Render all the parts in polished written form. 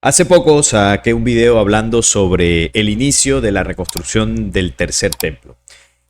Hace poco saqué un video hablando sobre el inicio de la reconstrucción del tercer templo.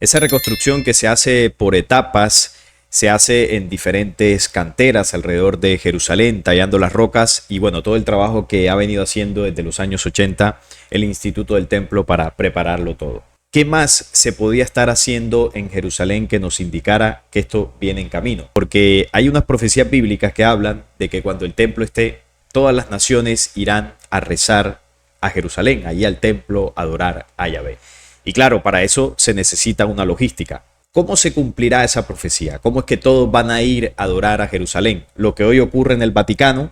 Esa reconstrucción que se hace por etapas, se hace en diferentes canteras alrededor de Jerusalén, tallando las rocas y bueno, todo el trabajo que ha venido haciendo desde los años 80 el Instituto del Templo para prepararlo todo. ¿Qué más se podía estar haciendo en Jerusalén que nos indicara que esto viene en camino? Porque hay unas profecías bíblicas que hablan de que cuando el templo esté, todas las naciones irán a rezar a Jerusalén, allí al templo, a adorar a Yahvé. Y claro, para eso se necesita una logística. ¿Cómo se cumplirá esa profecía? ¿Cómo es que todos van a ir a adorar a Jerusalén? Lo que hoy ocurre en el Vaticano,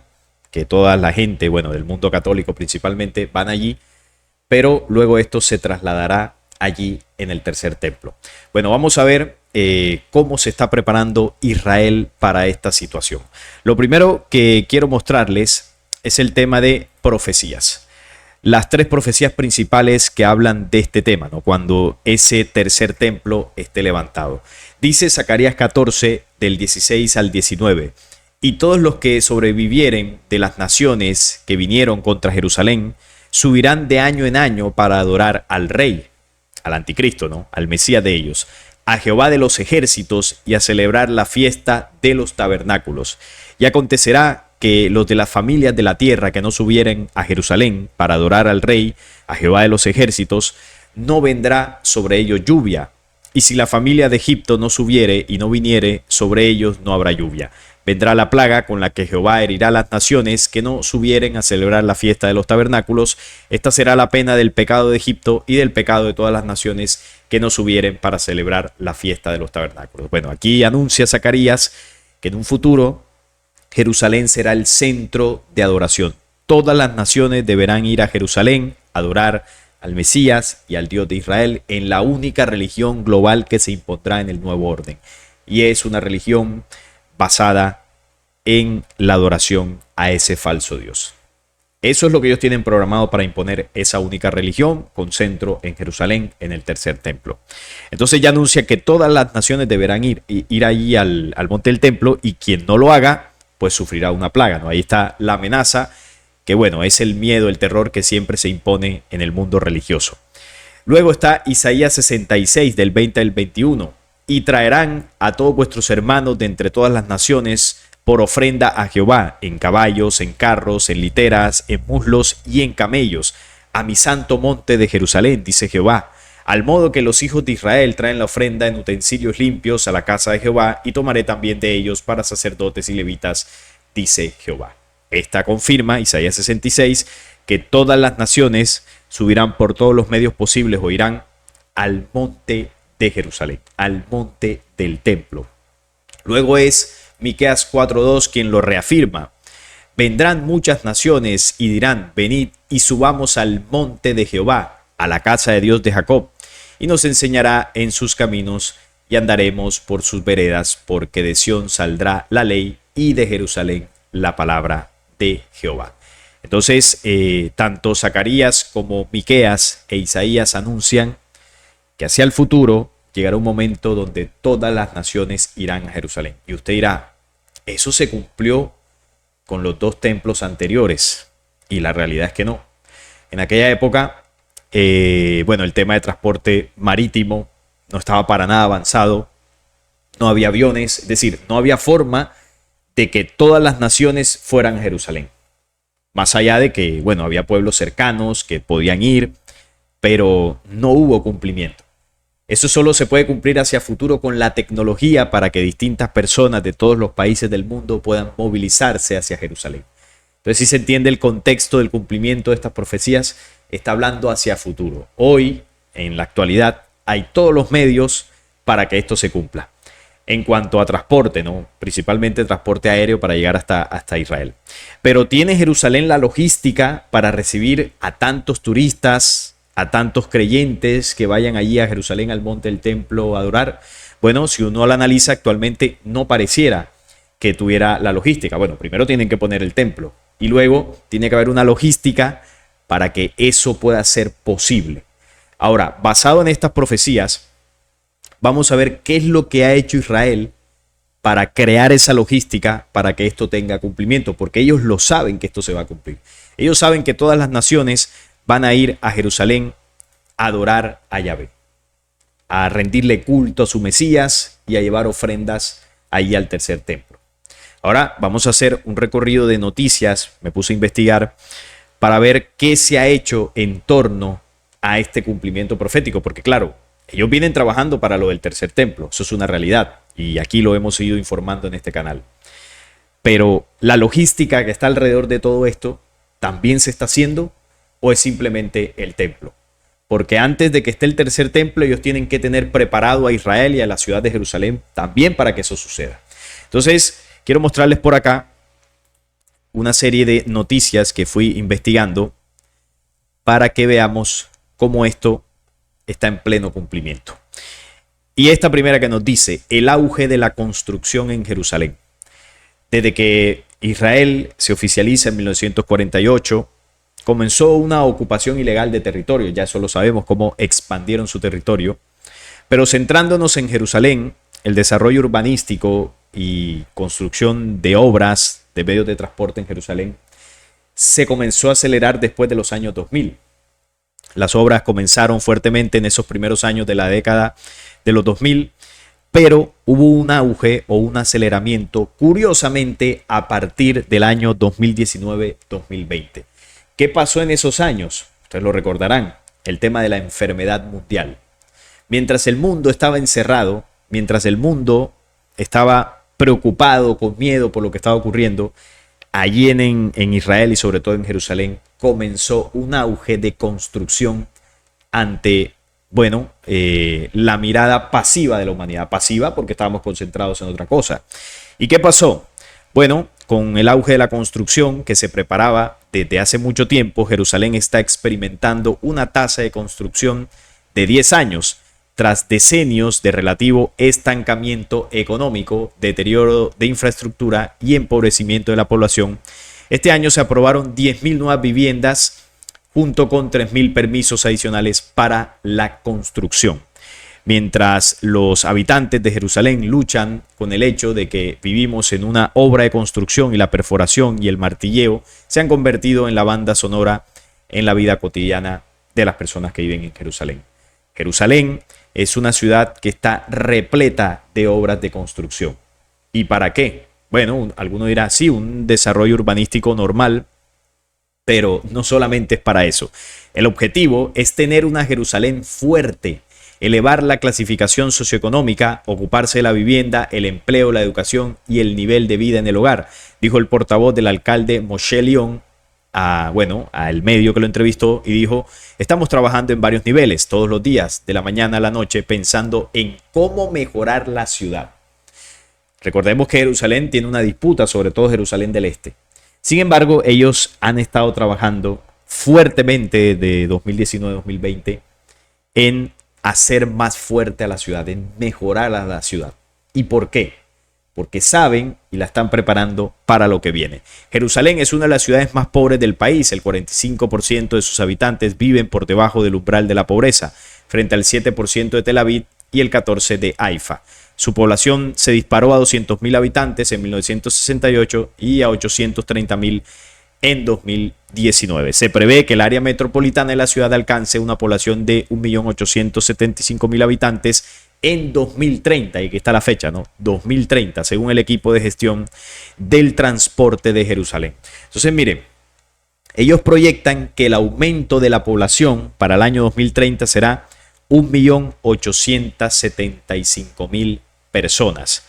que toda la gente, bueno, del mundo católico principalmente, van allí, pero luego esto se trasladará allí en el tercer templo. Bueno, vamos a ver cómo se está preparando Israel para esta situación. Lo primero que quiero mostrarles es el tema de profecías. Las tres profecías principales que hablan de este tema, ¿no? Cuando ese tercer templo esté levantado. Dice Zacarías 14, del 16 al 19. Y todos los que sobrevivieren de las naciones que vinieron contra Jerusalén subirán de año en año para adorar al rey, al anticristo, ¿no? Al Mesías de ellos, a Jehová de los ejércitos y a celebrar la fiesta de los tabernáculos. Y acontecerá que los de las familias de la tierra que no subieren a Jerusalén para adorar al rey, a Jehová de los ejércitos, no vendrá sobre ellos lluvia. Y si la familia de Egipto no subiere y no viniere, sobre ellos no habrá lluvia. Vendrá la plaga con la que Jehová herirá a las naciones que no subieren a celebrar la fiesta de los tabernáculos. Esta será la pena del pecado de Egipto y del pecado de todas las naciones que no subieren para celebrar la fiesta de los tabernáculos. Bueno, aquí anuncia Zacarías que en un futuro Jerusalén será el centro de adoración. Todas las naciones deberán ir a Jerusalén a adorar al Mesías y al Dios de Israel en la única religión global que se impondrá en el nuevo orden. Y es una religión basada en la adoración a ese falso Dios. Eso es lo que ellos tienen programado para imponer esa única religión con centro en Jerusalén, en el tercer templo. Entonces ya anuncia que todas las naciones deberán ir allí al monte del templo y quien no lo haga, pues sufrirá una plaga, ¿no? Ahí está la amenaza, que bueno, es el miedo, el terror que siempre se impone en el mundo religioso. Luego está Isaías 66, del 20 al 21. Y traerán a todos vuestros hermanos de entre todas las naciones por ofrenda a Jehová, en caballos, en carros, en literas, en muslos y en camellos, a mi santo monte de Jerusalén, dice Jehová. Al modo que los hijos de Israel traen la ofrenda en utensilios limpios a la casa de Jehová, y tomaré también de ellos para sacerdotes y levitas, dice Jehová. Esta confirma, Isaías 66, que todas las naciones subirán por todos los medios posibles o irán al monte de Jerusalén, al monte del templo. Luego es Miqueas 4:2 quien lo reafirma. Vendrán muchas naciones y dirán, venid y subamos al monte de Jehová, a la casa de Dios de Jacob, y nos enseñará en sus caminos y andaremos por sus veredas, porque de Sión saldrá la ley y de Jerusalén la palabra de Jehová. Entonces, tanto Zacarías como Miqueas e Isaías anuncian que hacia el futuro llegará un momento donde todas las naciones irán a Jerusalén. Y usted dirá, eso se cumplió con los dos templos anteriores. Y la realidad es que no. En aquella época, bueno, el tema de transporte marítimo no estaba para nada avanzado. No había aviones, es decir, no había forma de que todas las naciones fueran a Jerusalén. Más allá de que, bueno, había pueblos cercanos que podían ir, pero no hubo cumplimiento. Eso solo se puede cumplir hacia futuro con la tecnología para que distintas personas de todos los países del mundo puedan movilizarse hacia Jerusalén. Entonces, si se entiende el contexto del cumplimiento de estas profecías, está hablando hacia futuro. Hoy, en la actualidad, hay todos los medios para que esto se cumpla. En cuanto a transporte, ¿no? Principalmente transporte aéreo para llegar hasta Israel. Pero ¿tiene Jerusalén la logística para recibir a tantos turistas, a tantos creyentes que vayan allí a Jerusalén, al monte del templo a adorar? Bueno, si uno lo analiza actualmente, no pareciera que tuviera la logística. Bueno, primero tienen que poner el templo y luego tiene que haber una logística para que eso pueda ser posible. Ahora, basado en estas profecías, vamos a ver qué es lo que ha hecho Israel para crear esa logística para que esto tenga cumplimiento, porque ellos lo saben que esto se va a cumplir. Ellos saben que todas las naciones van a ir a Jerusalén a adorar a Yahvé, a rendirle culto a su Mesías y a llevar ofrendas ahí al tercer templo. Ahora vamos a hacer un recorrido de noticias, me puse a investigar para ver qué se ha hecho en torno a este cumplimiento profético, porque claro, ellos vienen trabajando para lo del tercer templo, eso es una realidad y aquí lo hemos ido informando en este canal. Pero la logística que está alrededor de todo esto, ¿también se está haciendo o es simplemente el templo? Porque antes de que esté el tercer templo, ellos tienen que tener preparado a Israel y a la ciudad de Jerusalén también para que eso suceda. Entonces, quiero mostrarles por acá una serie de noticias que fui investigando para que veamos cómo esto está en pleno cumplimiento. Y esta primera que nos dice, el auge de la construcción en Jerusalén. Desde que Israel se oficializa en 1948, comenzó una ocupación ilegal de territorio, ya eso lo sabemos, cómo expandieron su territorio. Pero centrándonos en Jerusalén, el desarrollo urbanístico y construcción de obras de medios de transporte en Jerusalén se comenzó a acelerar después de los años 2000. Las obras comenzaron fuertemente en esos primeros años de la década de los 2000, pero hubo un auge o un aceleramiento, curiosamente, a partir del año 2019-2020. ¿Qué pasó en esos años? Ustedes lo recordarán, el tema de la enfermedad mundial. Mientras el mundo estaba encerrado, mientras el mundo estaba preocupado, con miedo por lo que estaba ocurriendo, allí en Israel y sobre todo en Jerusalén, comenzó un auge de construcción ante, la mirada pasiva de la humanidad. Pasiva porque estábamos concentrados en otra cosa. ¿Y qué pasó? Bueno, con el auge de la construcción que se preparaba desde hace mucho tiempo, Jerusalén está experimentando una tasa de construcción de 10 años, tras decenios de relativo estancamiento económico, deterioro de infraestructura y empobrecimiento de la población. Este año se aprobaron 10.000 nuevas viviendas junto con 3.000 permisos adicionales para la construcción. Mientras los habitantes de Jerusalén luchan con el hecho de que vivimos en una obra de construcción y la perforación y el martilleo se han convertido en la banda sonora en la vida cotidiana de las personas que viven en Jerusalén. Jerusalén es una ciudad que está repleta de obras de construcción. ¿Y para qué? Bueno, alguno dirá, sí, un desarrollo urbanístico normal, pero no solamente es para eso. El objetivo es tener una Jerusalén fuerte, elevar la clasificación socioeconómica, ocuparse de la vivienda, el empleo, la educación y el nivel de vida en el hogar, dijo el portavoz del alcalde Moshe León al medio que lo entrevistó y dijo: estamos trabajando en varios niveles todos los días, de la mañana a la noche, pensando en cómo mejorar la ciudad. Recordemos que Jerusalén tiene una disputa, sobre todo Jerusalén del Este. Sin embargo, ellos han estado trabajando fuertemente de 2019-2020 en hacer más fuerte a la ciudad, en mejorar a la ciudad. ¿Y por qué? Porque saben y la están preparando para lo que viene. Jerusalén es una de las ciudades más pobres del país. El 45% de sus habitantes viven por debajo del umbral de la pobreza, frente al 7% de Tel Aviv y el 14% de Haifa. Su población se disparó a 200.000 habitantes en 1968 y a 830.000 en 2019. Se prevé que el área metropolitana de la ciudad alcance una población de 1.875.000 habitantes en 2030, y aquí está la fecha, ¿no? 2030, según el equipo de gestión del transporte de Jerusalén. Entonces, miren, ellos proyectan que el aumento de la población para el año 2030 será 1.875.000 personas.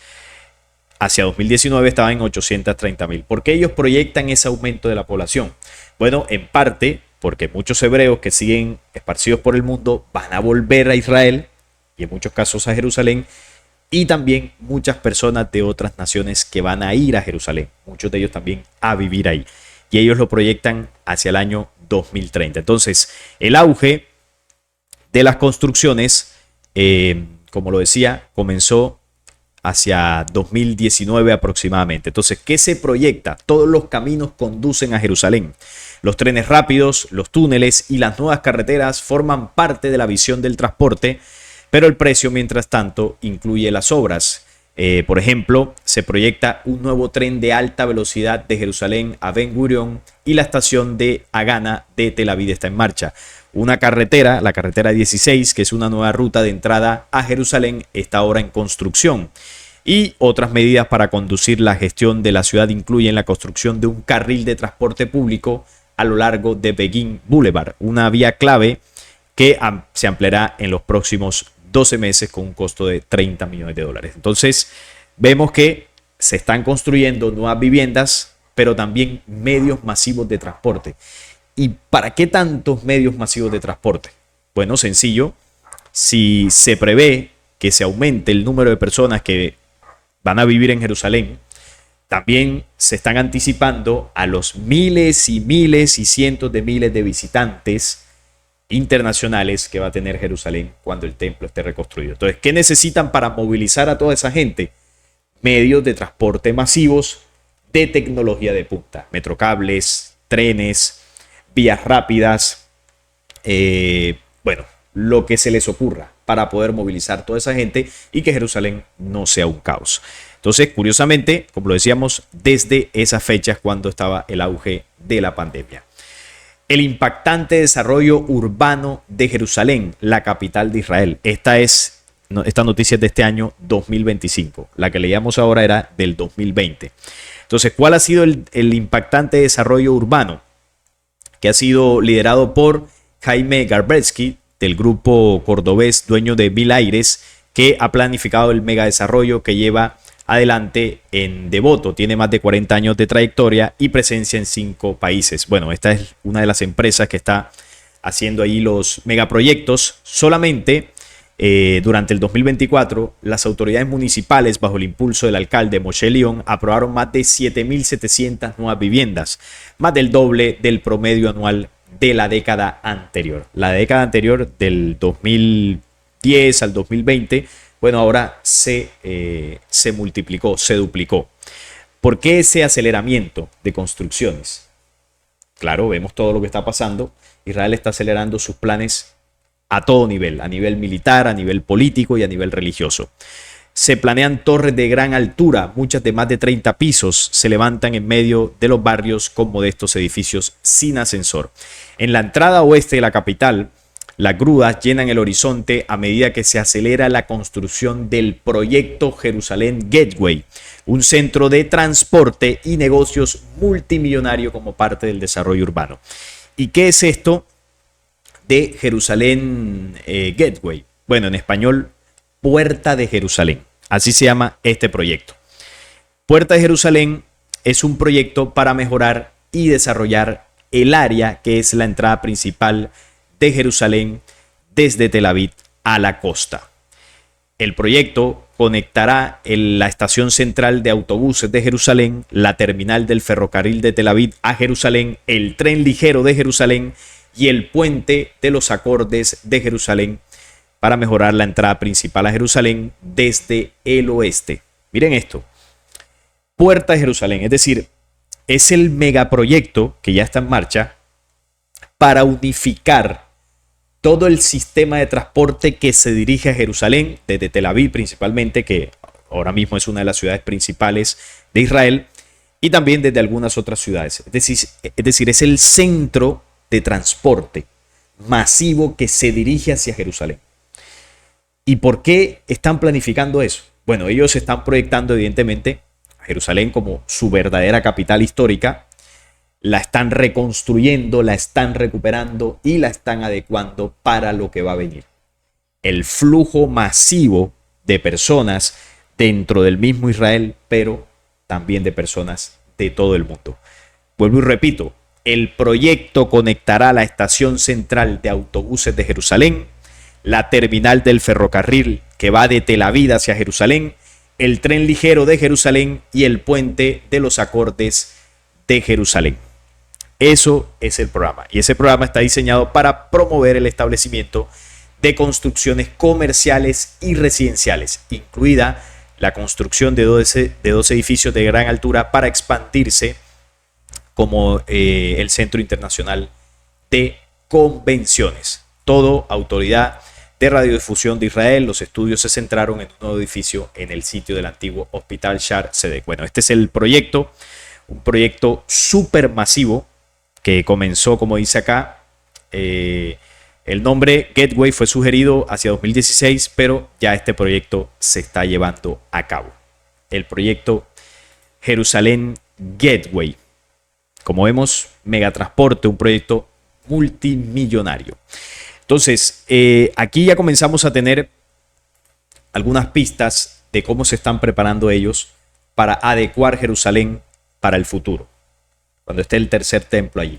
Hacia 2019 estaban en 830.000. ¿Por qué ellos proyectan ese aumento de la población? Bueno, en parte porque muchos hebreos que siguen esparcidos por el mundo van a volver a Israel y en muchos casos a Jerusalén, y también muchas personas de otras naciones que van a ir a Jerusalén, muchos de ellos también a vivir ahí, y ellos lo proyectan hacia el año 2030. Entonces, el auge de las construcciones, como lo decía, comenzó hacia 2019 aproximadamente. Entonces, ¿qué se proyecta? Todos los caminos conducen a Jerusalén. Los trenes rápidos, los túneles y las nuevas carreteras forman parte de la visión del transporte, pero el precio, mientras tanto, incluye las obras. Por ejemplo, se proyecta un nuevo tren de alta velocidad de Jerusalén a Ben Gurion y la estación de Agana de Tel Aviv está en marcha. Una carretera, la carretera 16, que es una nueva ruta de entrada a Jerusalén, está ahora en construcción. Y otras medidas para conducir la gestión de la ciudad incluyen la construcción de un carril de transporte público a lo largo de Begin Boulevard, una vía clave que se ampliará en los próximos 12 meses con un costo de 30 millones de dólares. Entonces, vemos que se están construyendo nuevas viviendas, pero también medios masivos de transporte. ¿Y para qué tantos medios masivos de transporte? Bueno, sencillo. Si se prevé que se aumente el número de personas que van a vivir en Jerusalén, también se están anticipando a los miles y miles y cientos de miles de visitantes internacionales que va a tener Jerusalén cuando el templo esté reconstruido. Entonces, ¿qué necesitan para movilizar a toda esa gente? Medios de transporte masivos de tecnología de punta, metrocables, trenes, vías rápidas, bueno, lo que se les ocurra para poder movilizar toda esa gente y que Jerusalén no sea un caos. Entonces, curiosamente, como lo decíamos, desde esas fechas cuando estaba el auge de la pandemia. El impactante desarrollo urbano de Jerusalén, la capital de Israel. Esta noticia es de este año 2025. La que leíamos ahora era del 2020. Entonces, ¿cuál ha sido el impactante desarrollo urbano? Que ha sido liderado por Jaime Garbetsky, del grupo cordobés dueño de Mil Aires, que ha planificado el megadesarrollo que lleva adelante en Devoto. Tiene más de 40 años de trayectoria y presencia en 5 países. Bueno, esta es una de las empresas que está haciendo ahí los megaproyectos. Solamente durante el 2024, las autoridades municipales, bajo el impulso del alcalde Moshe León, aprobaron más de 7.700 nuevas viviendas, más del doble del promedio anual de la década anterior. La década anterior, del 2010 al 2020, bueno, ahora se multiplicó, se duplicó. ¿Por qué ese aceleramiento de construcciones? Claro, vemos todo lo que está pasando. Israel está acelerando sus planes a todo nivel, a nivel militar, a nivel político y a nivel religioso. Se planean torres de gran altura, muchas de más de 30 pisos, se levantan en medio de los barrios con modestos edificios sin ascensor. En la entrada oeste de la capital, las grúas llenan el horizonte a medida que se acelera la construcción del proyecto Jerusalén Gateway, un centro de transporte y negocios multimillonario como parte del desarrollo urbano. ¿Y qué es esto de Jerusalén Gateway? Bueno, en español, Puerta de Jerusalén. Así se llama este proyecto. Puerta de Jerusalén es un proyecto para mejorar y desarrollar el área que es la entrada principal de Jerusalén desde Tel Aviv a la costa. El proyecto conectará la estación central de autobuses de Jerusalén, la terminal del ferrocarril de Tel Aviv a Jerusalén, el tren ligero de Jerusalén y el puente de los acordes de Jerusalén para mejorar la entrada principal a Jerusalén desde el oeste. Miren esto, Puerta de Jerusalén, es decir, es el megaproyecto que ya está en marcha para unificar todo el sistema de transporte que se dirige a Jerusalén, desde Tel Aviv principalmente, que ahora mismo es una de las ciudades principales de Israel, y también desde algunas otras ciudades. Es decir, es el centro de transporte masivo que se dirige hacia Jerusalén. ¿Y por qué están planificando eso? Bueno, ellos están proyectando evidentemente a Jerusalén como su verdadera capital histórica. La están reconstruyendo, la están recuperando y la están adecuando para lo que va a venir. El flujo masivo de personas dentro del mismo Israel, pero también de personas de todo el mundo. Vuelvo y repito, el proyecto conectará la estación central de autobuses de Jerusalén, la terminal del ferrocarril que va de Tel Aviv hacia Jerusalén, el tren ligero de Jerusalén y el puente de los acordes de Jerusalén. Eso es el programa. Y ese programa está diseñado para promover el establecimiento de construcciones comerciales y residenciales, incluida la construcción de 12 edificios de gran altura para expandirse como el Centro Internacional de Convenciones. Todo autoridad de Radiodifusión de Israel. Los estudios se centraron en un nuevo edificio en el sitio del antiguo Hospital Shar Tzedek. Bueno, este es el proyecto, un proyecto súper masivo que comenzó, como dice acá, el nombre Gateway fue sugerido hacia 2016, pero ya este proyecto se está llevando a cabo. El proyecto Jerusalén Gateway. Como vemos, megatransporte, un proyecto multimillonario. Entonces, aquí ya comenzamos a tener algunas pistas de cómo se están preparando ellos para adecuar Jerusalén para el futuro, cuando esté el tercer templo allí.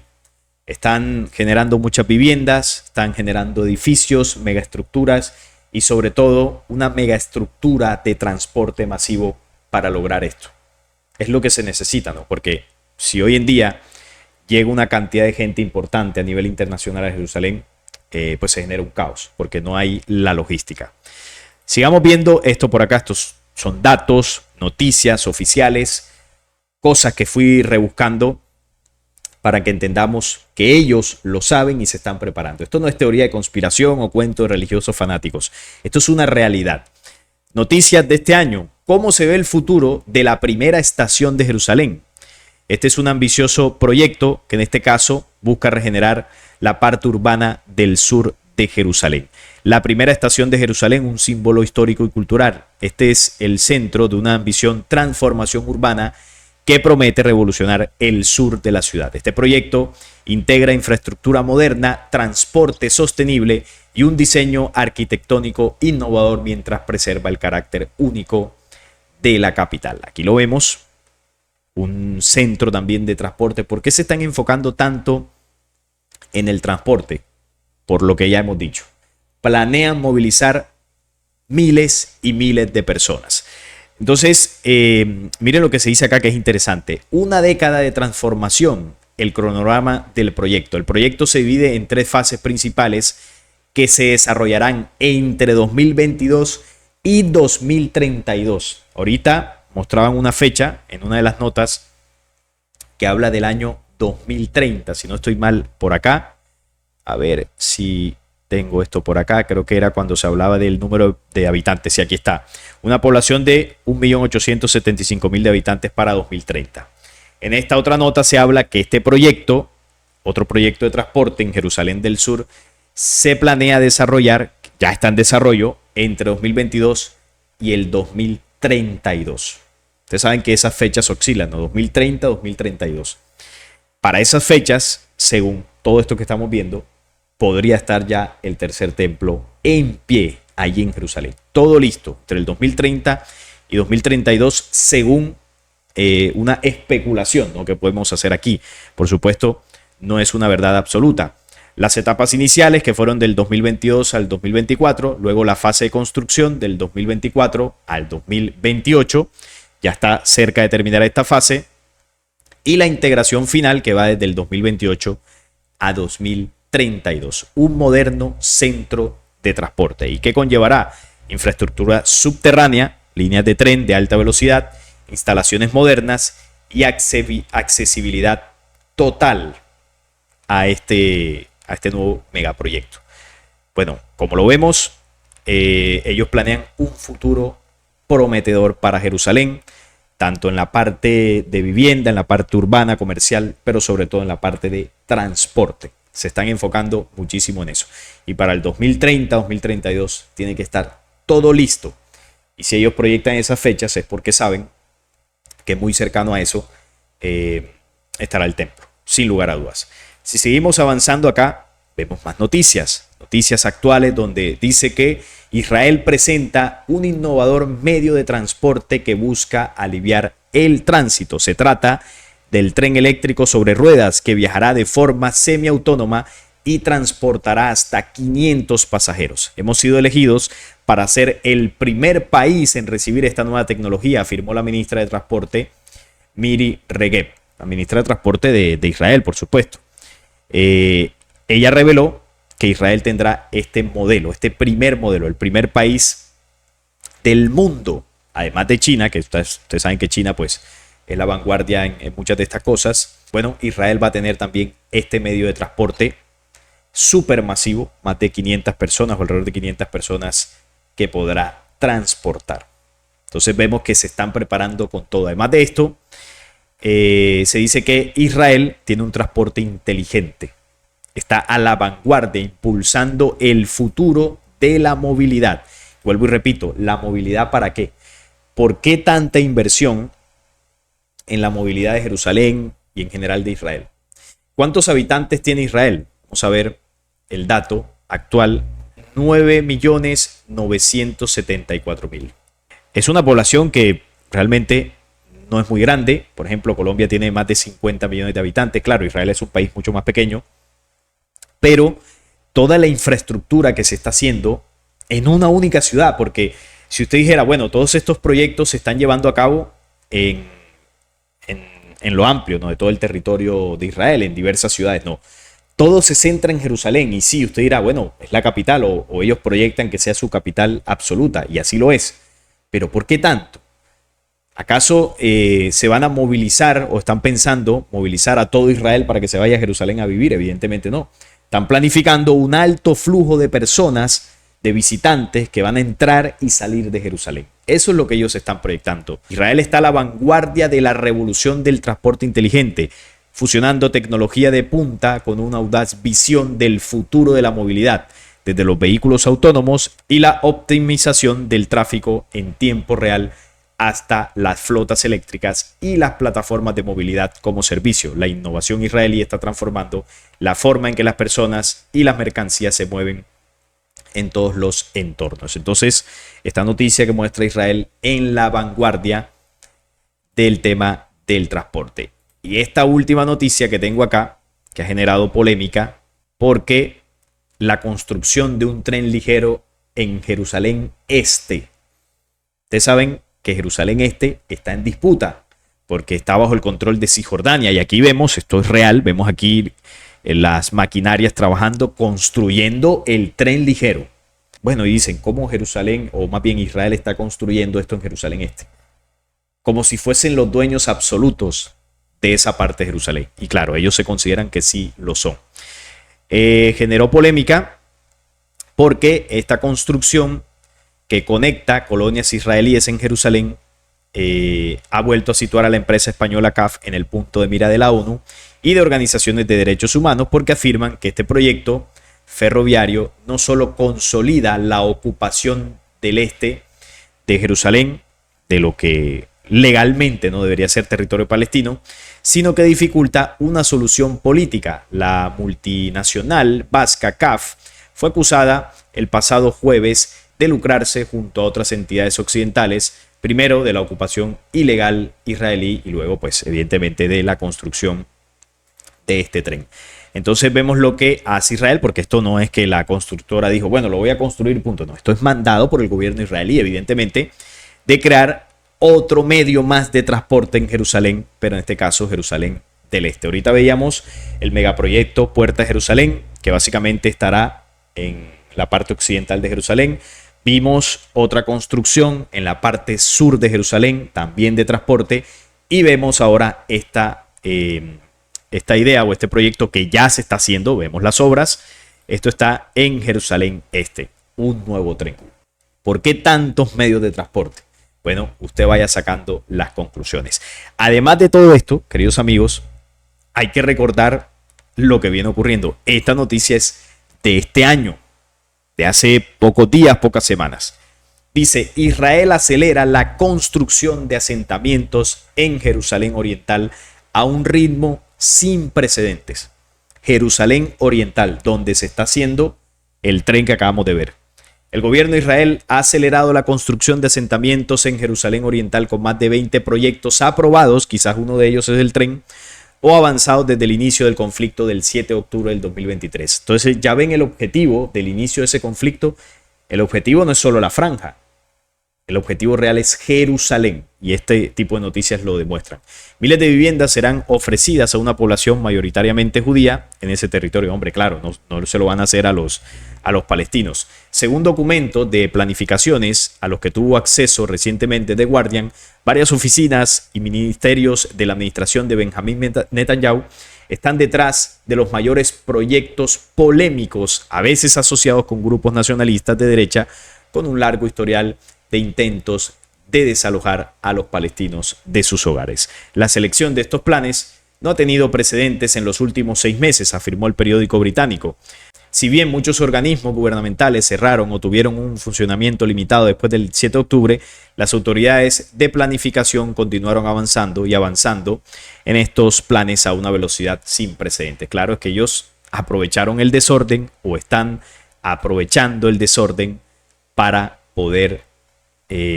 Están generando muchas viviendas, están generando edificios, megaestructuras y sobre todo una megaestructura de transporte masivo para lograr esto. Es lo que se necesita, ¿no? Porque si hoy en día llega una cantidad de gente importante a nivel internacional a Jerusalén, pues se genera un caos, porque no hay la logística. Sigamos viendo esto por acá. Estos son datos, noticias oficiales, cosas que fui rebuscando para que entendamos que ellos lo saben y se están preparando. Esto no es teoría de conspiración o cuentos religiosos fanáticos. Esto es una realidad. Noticias de este año. ¿Cómo se ve el futuro de la primera estación de Jerusalén? Este es un ambicioso proyecto que en este caso busca regenerar la parte urbana del sur de Jerusalén. La primera estación de Jerusalén, un símbolo histórico y cultural. Este es el centro de una ambiciosa transformación urbana que promete revolucionar el sur de la ciudad. Este proyecto integra infraestructura moderna, transporte sostenible y un diseño arquitectónico innovador mientras preserva el carácter único de la capital. Aquí lo vemos, un centro también de transporte. ¿Por qué se están enfocando tanto en el transporte? Por lo que ya hemos dicho. Planean movilizar miles y miles de personas. Entonces, miren lo que se dice acá que es interesante. Una década de transformación, el cronograma del proyecto. El proyecto se divide en 3 fases principales que se desarrollarán entre 2022 y 2032. Ahorita mostraban una fecha en una de las notas que habla del año 2030, si no estoy mal por acá. A ver si tengo esto por acá, creo que era cuando se hablaba del número de habitantes. Sí, aquí está. Una población de 1.875.000 de habitantes para 2030. En esta otra nota se habla que este proyecto, otro proyecto de transporte en Jerusalén del Sur, se planea desarrollar, ya está en desarrollo, entre 2022 y el 2032. Ustedes saben que esas fechas oscilan, ¿no? 2030, 2032. Para esas fechas, según todo esto que estamos viendo, podría estar ya el tercer templo en pie allí en Jerusalén. Todo listo entre el 2030 y 2032 según una especulación, ¿no?, que podemos hacer aquí. Por supuesto, no es una verdad absoluta. Las etapas iniciales que fueron del 2022 al 2024, luego la fase de construcción del 2024 al 2028, ya está cerca de terminar esta fase, y la integración final que va desde el 2028 a 2032. Un moderno centro de transporte. ¿Y qué conllevará? Infraestructura subterránea, líneas de tren de alta velocidad, instalaciones modernas y accesibilidad total a este nuevo megaproyecto. Bueno, como lo vemos, ellos planean un futuro prometedor para Jerusalén, tanto en la parte de vivienda, en la parte urbana, comercial, pero sobre todo en la parte de transporte. Se están enfocando muchísimo en eso. Y para el 2030, 2032, tiene que estar todo listo. Y si ellos proyectan esas fechas es porque saben que muy cercano a eso estará el templo, sin lugar a dudas. Si seguimos avanzando acá, vemos más noticias actuales donde dice que Israel presenta un innovador medio de transporte que busca aliviar el tránsito. Se trata del tren eléctrico sobre ruedas que viajará de forma semiautónoma y transportará hasta 500 pasajeros. Hemos sido elegidos para ser el primer país en recibir esta nueva tecnología, afirmó la ministra de Transporte, Miri Regev, la ministra de Transporte de Israel, por supuesto. Ella reveló que Israel tendrá este modelo, este primer modelo, el primer país del mundo, además de China, que ustedes saben que China pues es la vanguardia en muchas de estas cosas. Bueno, Israel va a tener también este medio de transporte súper masivo, más de 500 personas o alrededor de 500 personas que podrá transportar. Entonces vemos que se están preparando con todo. Además de esto, se dice que Israel tiene un transporte inteligente. Está a la vanguardia, impulsando el futuro de la movilidad. Vuelvo y repito, ¿la movilidad para qué? ¿Por qué tanta inversión en la movilidad de Jerusalén y en general de Israel? ¿Cuántos habitantes tiene Israel? Vamos a ver el dato actual: 9.974.000. Es una población que realmente no es muy grande. Por ejemplo, Colombia tiene más de 50 millones de habitantes. Claro, Israel es un país mucho más pequeño, pero toda la infraestructura que se está haciendo en una única ciudad, porque si usted dijera, bueno, todos estos proyectos se están llevando a cabo en lo amplio, ¿no?, de todo el territorio de Israel, en diversas ciudades, no. Todo se centra en Jerusalén, y sí, usted dirá, bueno, es la capital, o ellos proyectan que sea su capital absoluta, y así lo es. Pero ¿por qué tanto? ¿Acaso se van a movilizar o están pensando movilizar a todo Israel para que se vaya a Jerusalén a vivir? Evidentemente no. Están planificando un alto flujo de personas, de visitantes que van a entrar y salir de Jerusalén. Eso es lo que ellos están proyectando. Israel está a la vanguardia de la revolución del transporte inteligente, fusionando tecnología de punta con una audaz visión del futuro de la movilidad, desde los vehículos autónomos y la optimización del tráfico en tiempo real hasta las flotas eléctricas y las plataformas de movilidad como servicio. La innovación israelí está transformando la forma en que las personas y las mercancías se mueven en todos los entornos. Entonces, esta noticia que muestra a Israel en la vanguardia del tema del transporte. Y esta última noticia que tengo acá, que ha generado polémica, porque la construcción de un tren ligero en Jerusalén Este. Ustedes saben que Jerusalén Este está en disputa porque está bajo el control de Cisjordania. Y aquí vemos, esto es real, vemos aquí las maquinarias trabajando, construyendo el tren ligero. Bueno, y dicen, ¿cómo Jerusalén, o más bien Israel, está construyendo esto en Jerusalén Este? Como si fuesen los dueños absolutos de esa parte de Jerusalén. Y claro, ellos se consideran que sí lo son. Generó polémica porque esta construcción que conecta colonias israelíes en Jerusalén ha vuelto a situar a la empresa española CAF en el punto de mira de la ONU y de organizaciones de derechos humanos, porque afirman que este proyecto ferroviario no solo consolida la ocupación del este de Jerusalén, de lo que legalmente no debería ser territorio palestino, sino que dificulta una solución política. La multinacional vasca CAF fue acusada el pasado jueves de lucrarse junto a otras entidades occidentales, primero de la ocupación ilegal israelí y luego, pues, evidentemente, de la construcción de este tren. Entonces vemos lo que hace Israel, porque esto no es que la constructora dijo, bueno, lo voy a construir, punto. No, esto es mandado por el gobierno israelí, evidentemente, de crear otro medio más de transporte en Jerusalén, pero en este caso Jerusalén del Este. Ahorita veíamos el megaproyecto Puerta de Jerusalén, que básicamente estará en la parte occidental de Jerusalén. Vimos otra construcción en la parte sur de Jerusalén, también de transporte, y vemos ahora esta idea o este proyecto que ya se está haciendo. Vemos las obras. Esto está en Jerusalén Este, un nuevo tren. ¿Por qué tantos medios de transporte? Bueno, usted vaya sacando las conclusiones. Además de todo esto, queridos amigos, hay que recordar lo que viene ocurriendo. Esta noticia es de este año, de hace pocos días, pocas semanas. Dice, Israel acelera la construcción de asentamientos en Jerusalén Oriental a un ritmo sin precedentes. Jerusalén Oriental, donde se está haciendo el tren que acabamos de ver. El gobierno de Israel ha acelerado la construcción de asentamientos en Jerusalén Oriental con más de 20 proyectos aprobados, quizás uno de ellos es el tren, o avanzados desde el inicio del conflicto del 7 de octubre del 2023. Entonces ya ven el objetivo del inicio de ese conflicto. El objetivo no es solo la franja. El objetivo real es Jerusalén, y este tipo de noticias lo demuestran. Miles de viviendas serán ofrecidas a una población mayoritariamente judía en ese territorio. Hombre, claro, no se lo van a hacer a los palestinos. Según documentos de planificaciones a los que tuvo acceso recientemente The Guardian, varias oficinas y ministerios de la administración de Benjamín Netanyahu están detrás de los mayores proyectos polémicos, a veces asociados con grupos nacionalistas de derecha, con un largo historial de intentos de desalojar a los palestinos de sus hogares. La selección de estos planes no ha tenido precedentes en los últimos 6 meses, afirmó el periódico británico. Si bien muchos organismos gubernamentales cerraron o tuvieron un funcionamiento limitado después del 7 de octubre, las autoridades de planificación continuaron avanzando y avanzando en estos planes a una velocidad sin precedentes. Claro, es que ellos aprovecharon el desorden o están aprovechando el desorden para poder,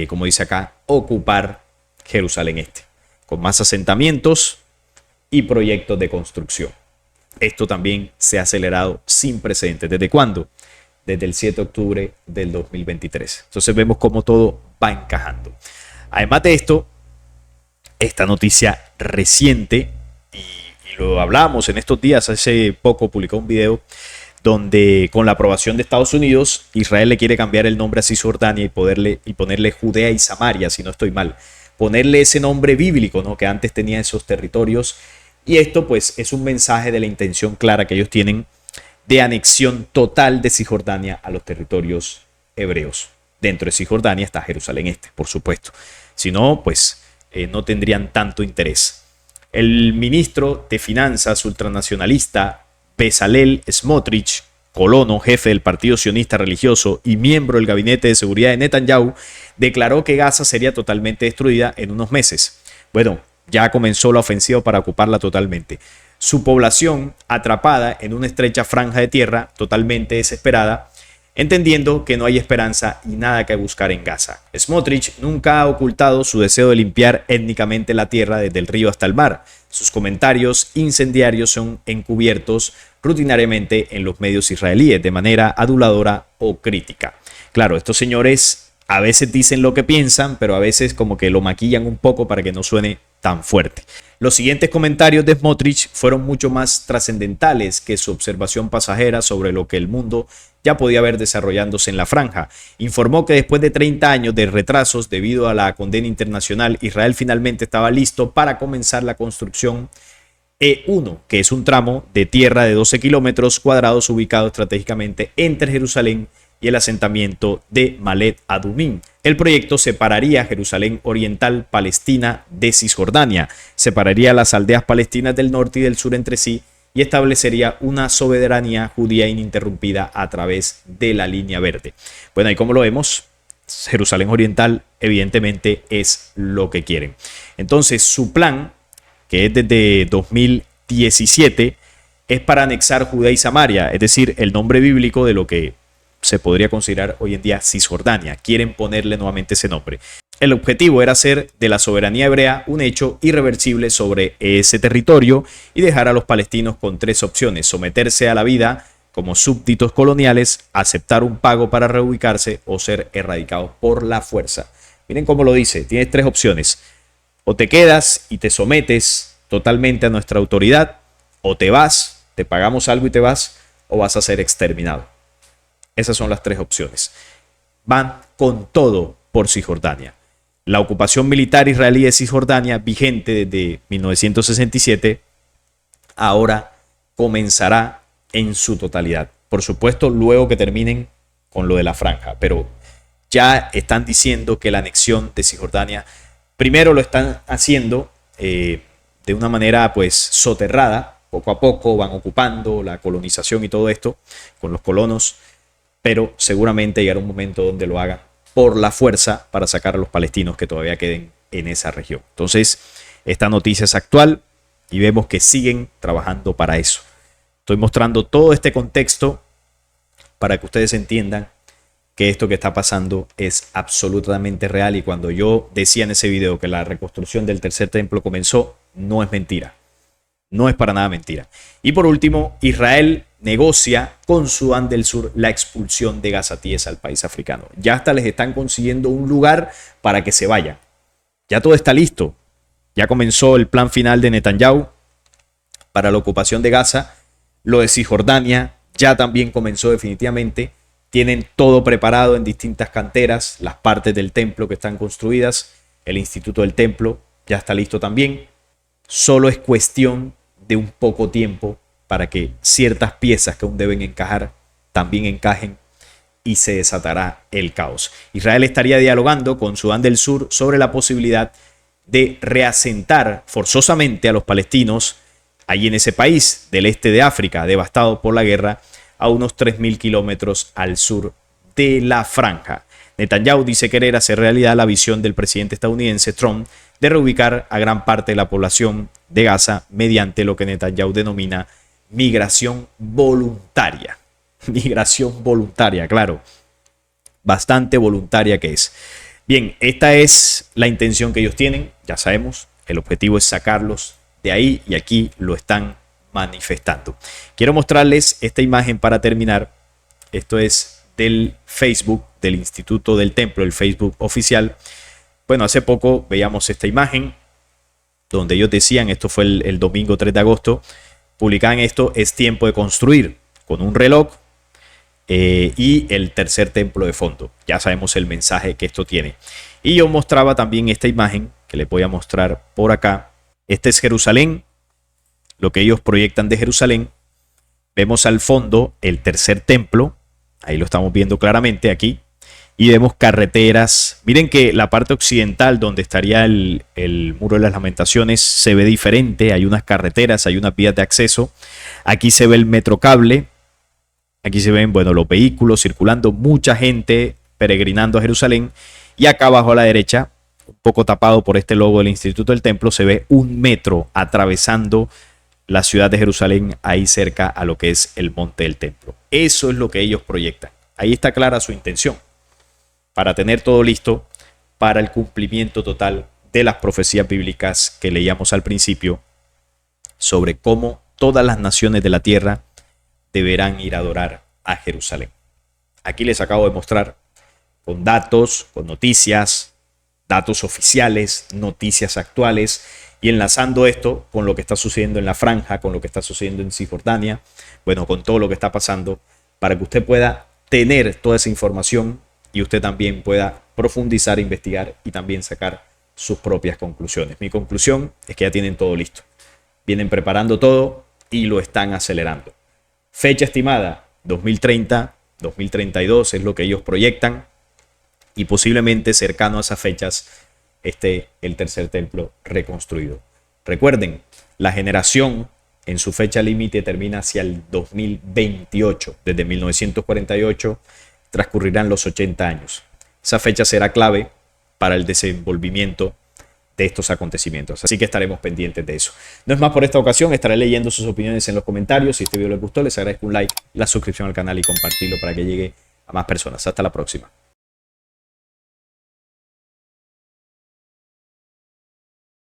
como dice acá, ocupar Jerusalén Este, con más asentamientos y proyectos de construcción. Esto también se ha acelerado sin precedentes. ¿Desde cuándo? Desde el 7 de octubre del 2023. Entonces vemos cómo todo va encajando. Además de esto, esta noticia reciente, y lo hablábamos en estos días, hace poco publicó un video donde con la aprobación de Estados Unidos, Israel le quiere cambiar el nombre a Cisjordania y ponerle Judea y Samaria, si no estoy mal. Ponerle ese nombre bíblico, ¿no?, que antes tenía esos territorios. Y esto pues es un mensaje de la intención clara que ellos tienen de anexión total de Cisjordania a los territorios hebreos. Dentro de Cisjordania está Jerusalén Este, por supuesto. Si no, pues no tendrían tanto interés. El ministro de Finanzas ultranacionalista Bezalel Smotrich, colono, jefe del Partido Sionista Religioso y miembro del Gabinete de Seguridad de Netanyahu, declaró que Gaza sería totalmente destruida en unos meses. Bueno, ya comenzó la ofensiva para ocuparla totalmente. Su población atrapada en una estrecha franja de tierra, totalmente desesperada, entendiendo que no hay esperanza y nada que buscar en Gaza. Smotrich nunca ha ocultado su deseo de limpiar étnicamente la tierra desde el río hasta el mar. Sus comentarios incendiarios son encubiertos rutinariamente en los medios israelíes de manera aduladora o crítica. Claro, estos señores a veces dicen lo que piensan, pero a veces como que lo maquillan un poco para que no suene tan fuerte. Los siguientes comentarios de Smotrich fueron mucho más trascendentales que su observación pasajera sobre lo que el mundo ya podía ver desarrollándose en la franja. Informó que después de 30 años de retrasos debido a la condena internacional, Israel finalmente estaba listo para comenzar la construcción E1, que es un tramo de tierra de 12 kilómetros cuadrados ubicado estratégicamente entre Jerusalén y el asentamiento de Malet Adumim. El proyecto separaría Jerusalén Oriental Palestina de Cisjordania, separaría las aldeas palestinas del norte y del sur entre sí y establecería una soberanía judía ininterrumpida a través de la línea verde. Bueno, y como lo vemos, Jerusalén Oriental evidentemente es lo que quieren. Entonces su plan, que es desde 2017, es para anexar Judea y Samaria, es decir, el nombre bíblico de lo que se podría considerar hoy en día Cisjordania. Quieren ponerle nuevamente ese nombre. El objetivo era hacer de la soberanía hebrea un hecho irreversible sobre ese territorio y dejar a los palestinos con 3 opciones: someterse a la vida como súbditos coloniales, aceptar un pago para reubicarse o ser erradicados por la fuerza. Miren cómo lo dice, tienes 3 opciones: o te quedas y te sometes totalmente a nuestra autoridad, o te vas, te pagamos algo y te vas, o vas a ser exterminado. Esas son las 3 opciones. Van con todo por Cisjordania. La ocupación militar israelí de Cisjordania, vigente desde 1967, ahora comenzará en su totalidad. Por supuesto, luego que terminen con lo de la franja, pero ya están diciendo que la anexión de Cisjordania, primero lo están haciendo de una manera pues soterrada, poco a poco van ocupando la colonización y todo esto con los colonos, pero seguramente llegará un momento donde lo hagan por la fuerza para sacar a los palestinos que todavía queden en esa región. Entonces, esta noticia es actual y vemos que siguen trabajando para eso. Estoy mostrando todo este contexto para que ustedes entiendan que esto que está pasando es absolutamente real, y cuando yo decía en ese video que la reconstrucción del tercer templo comenzó, no es mentira. No es para nada mentira. Y por último, Israel negocia con Sudán del Sur la expulsión de gazatíes al país africano. Ya hasta les están consiguiendo un lugar para que se vayan. Ya todo está listo. Ya comenzó el plan final de Netanyahu para la ocupación de Gaza. Lo de Cisjordania ya también comenzó definitivamente. Tienen todo preparado en distintas canteras, las partes del templo que están construidas. El Instituto del Templo ya está listo también. Solo es cuestión de un poco tiempo para que ciertas piezas que aún deben encajar también encajen y se desatará el caos. Israel estaría dialogando con Sudán del Sur sobre la posibilidad de reasentar forzosamente a los palestinos allí en ese país del este de África, devastado por la guerra, a unos 3.000 kilómetros al sur de la franja. Netanyahu dice querer hacer realidad la visión del presidente estadounidense Trump de reubicar a gran parte de la población de Gaza mediante lo que Netanyahu denomina migración voluntaria. Migración voluntaria, claro. Bastante voluntaria que es. Bien, esta es la intención que ellos tienen, ya sabemos. El objetivo es sacarlos de ahí y aquí lo están manifestando. Quiero mostrarles esta imagen para terminar. Esto es del Facebook del Instituto del Templo, el Facebook oficial. Bueno, hace poco veíamos esta imagen donde ellos decían, esto fue el domingo 3 de agosto, publicaban esto: es tiempo de construir, con un reloj y el tercer templo de fondo. Ya sabemos el mensaje que esto tiene. Y yo mostraba también esta imagen que les voy a mostrar por acá. Este es Jerusalén, lo que ellos proyectan de Jerusalén. Vemos al fondo el tercer templo, ahí lo estamos viendo claramente aquí. Y vemos carreteras. Miren que la parte occidental, donde estaría el Muro de las Lamentaciones, se ve diferente. Hay unas carreteras, hay unas vías de acceso. Aquí se ve el metrocable. Aquí se ven, bueno, los vehículos circulando, mucha gente peregrinando a Jerusalén. Y acá abajo a la derecha, un poco tapado por este logo del Instituto del Templo, se ve un metro atravesando la ciudad de Jerusalén, ahí cerca a lo que es el Monte del Templo. Eso es lo que ellos proyectan. Ahí está clara su intención, para tener todo listo para el cumplimiento total de las profecías bíblicas que leíamos al principio sobre cómo todas las naciones de la tierra deberán ir a adorar a Jerusalén. Aquí les acabo de mostrar con datos, con noticias, datos oficiales, noticias actuales, y enlazando esto con lo que está sucediendo en la franja, con lo que está sucediendo en Cisjordania, bueno, con todo lo que está pasando, para que usted pueda tener toda esa información y usted también pueda profundizar, investigar y también sacar sus propias conclusiones. Mi conclusión es que ya tienen todo listo. Vienen preparando todo y lo están acelerando. Fecha estimada, 2030, 2032 es lo que ellos proyectan, y posiblemente cercano a esas fechas esté el tercer templo reconstruido. Recuerden, la generación en su fecha límite termina hacia el 2028. Desde 1948 transcurrirán los 80 años. Esa fecha será clave para el desenvolvimiento de estos acontecimientos. Así que estaremos pendientes de eso. No es más por esta ocasión. Estaré leyendo sus opiniones en los comentarios. Si este video les gustó, les agradezco un like, la suscripción al canal y compartirlo para que llegue a más personas. Hasta la próxima.